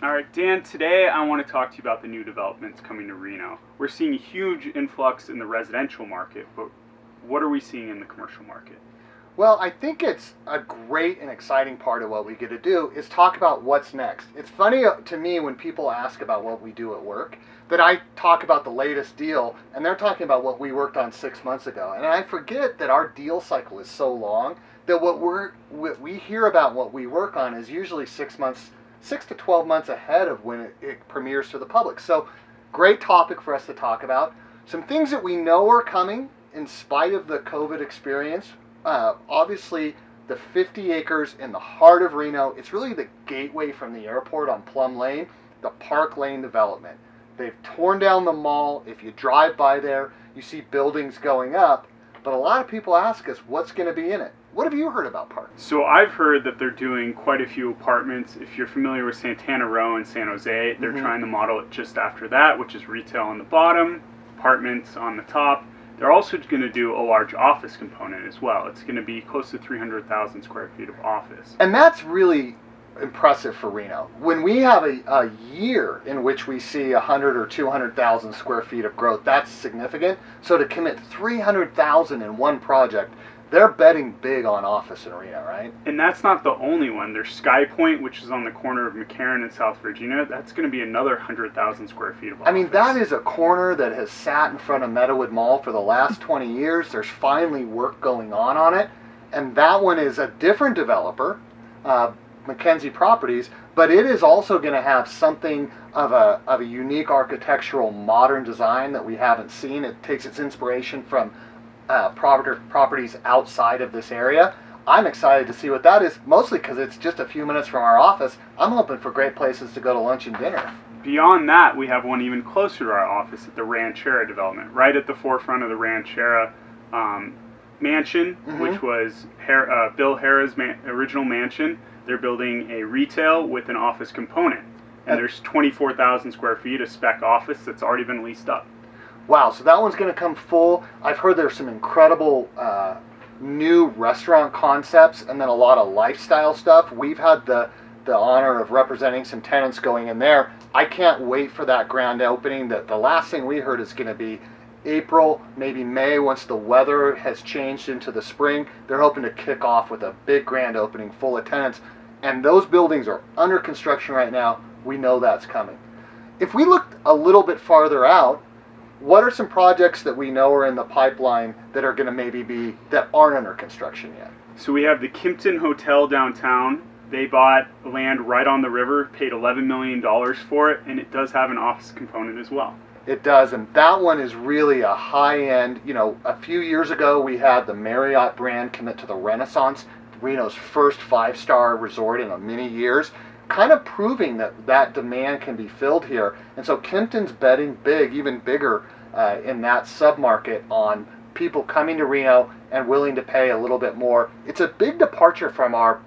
All right, Dan, today I want to talk to you about the new developments coming to Reno. We're seeing a huge influx in the residential market, but what are we seeing in the commercial market? Well, I think it's a great and exciting part of what we get to do is talk about what's next. It's funny to me when people ask about what we do at work that I talk about the latest deal and they're talking about what we worked on 6 months ago. And I forget that our deal cycle is so long that what we hear about what we work on is usually 6 months, 6 to 12 months ahead of when it premieres to the public. So great topic for us to talk about. Some things that we know are coming in spite of the COVID experience. Obviously, the 50 acres in the heart of Reno, it's really the gateway from the airport on Plum Lane, the Park Lane development. They've torn down the mall. If you drive by there, you see buildings going up. But a lot of people ask us, what's going to be in it? What have you heard about Park? So I've heard that they're doing quite a few apartments. If you're familiar with Santana Row in San Jose, they're trying to model it just after that, which is retail on the bottom, apartments on the top. They're also going to do a large office component as well. It's going to be close to 300,000 square feet of office. And that's really impressive for Reno. When we have a year in which we see 100 or 200,000 square feet of growth, that's significant. So to commit 300,000 in one project, they're betting big on office in Reno, right? And that's not the only one. There's Sky Point, which is on the corner of McCarran and South Virginia. That's going to be another 100,000 square feet of office. I mean, that is a corner that has sat in front of Meadowood Mall for the last 20 years. There's finally work going on it. And that one is a different developer, Mackenzie Properties, but it is also going to have something of a unique architectural modern design that we haven't seen. It takes its inspiration from properties outside of this area. I'm excited to see what that is, mostly because it's just a few minutes from our office. I'm hoping for great places to go to lunch and dinner. Beyond that, we have one even closer to our office at the Ranchera development, right at the forefront of the Ranchera mansion, which was Bill Harrah's original mansion. They're building a retail with an office component, and there's 24,000 square feet of spec office that's already been leased up. Wow, so that one's going to come full. I've heard there's some incredible new restaurant concepts and then a lot of lifestyle stuff. We've had the honor of representing some tenants going in there. I can't wait for that grand opening. The last thing we heard is going to be April, maybe May, once the weather has changed into the spring. They're hoping to kick off with a big grand opening full of tenants. And those buildings are under construction right now. We know that's coming. If we look a little bit farther out, what are some projects that we know are in the pipeline that are going to maybe be, that aren't under construction yet? So we have the Kimpton Hotel downtown. They bought land right on the river, paid $11 million for it, and it does have an office component as well. It does, and that one is really a high-end. You know, a few years ago we had the Marriott brand commit to the Renaissance, Reno's first 5-star resort in many years, kind of proving that demand can be filled here. And so Kimpton's betting big, even bigger in that submarket on people coming to Reno and willing to pay a little bit more. It's a big departure from our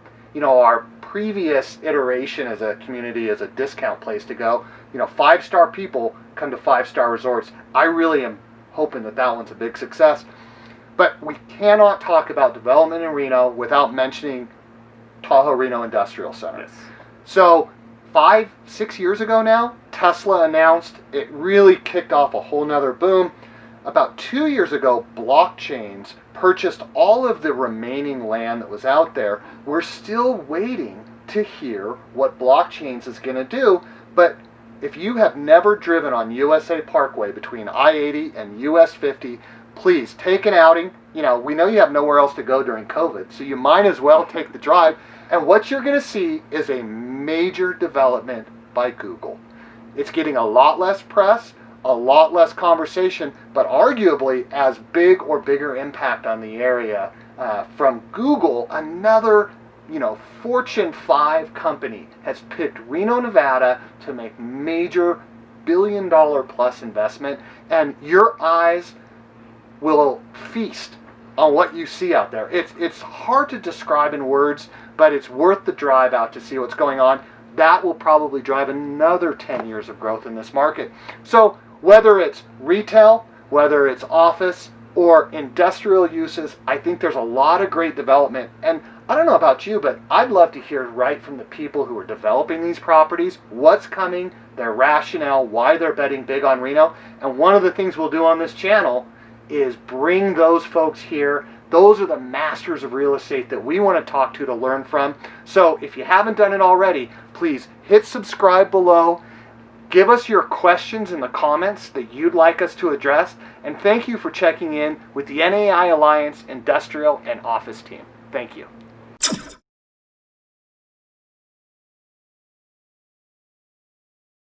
previous iteration as a community, as a discount place to go. 5-star people come to 5-star resorts. I really am hoping that one's a big success. But we cannot talk about development in Reno without mentioning Tahoe Reno Industrial Center. Yes. So 5-6 years ago now, Tesla announced, it really kicked off a whole nother boom. About 2 years ago, blockchains purchased all of the remaining land that was out there. We're still waiting to hear what blockchains is going to do, but if you have never driven on USA Parkway between I-80 and US 50, please take an outing. We know you have nowhere else to go during COVID, so you might as well take the drive. And what you're going to see is a major development by Google. It's getting a lot less press, a lot less conversation, but arguably as big or bigger impact on the area from Google. Another Fortune 5 company has picked Reno, Nevada to make major billion-dollar-plus investment, and your eyes will feast on what you see out there. It's hard to describe in words, but it's worth the drive out to see what's going on. That will probably drive another 10 years of growth in this market. So whether it's retail, whether it's office, or industrial uses, I think there's a lot of great development. And I don't know about you, but I'd love to hear right from the people who are developing these properties, what's coming, their rationale, why they're betting big on Reno. And one of the things we'll do on this channel is bring those folks here. Those are the masters of real estate that we want to talk to learn from. So if you haven't done it already, please hit subscribe below. Give us your questions in the comments that you'd like us to address. And thank you for checking in with the NAI Alliance Industrial and Office team. Thank you.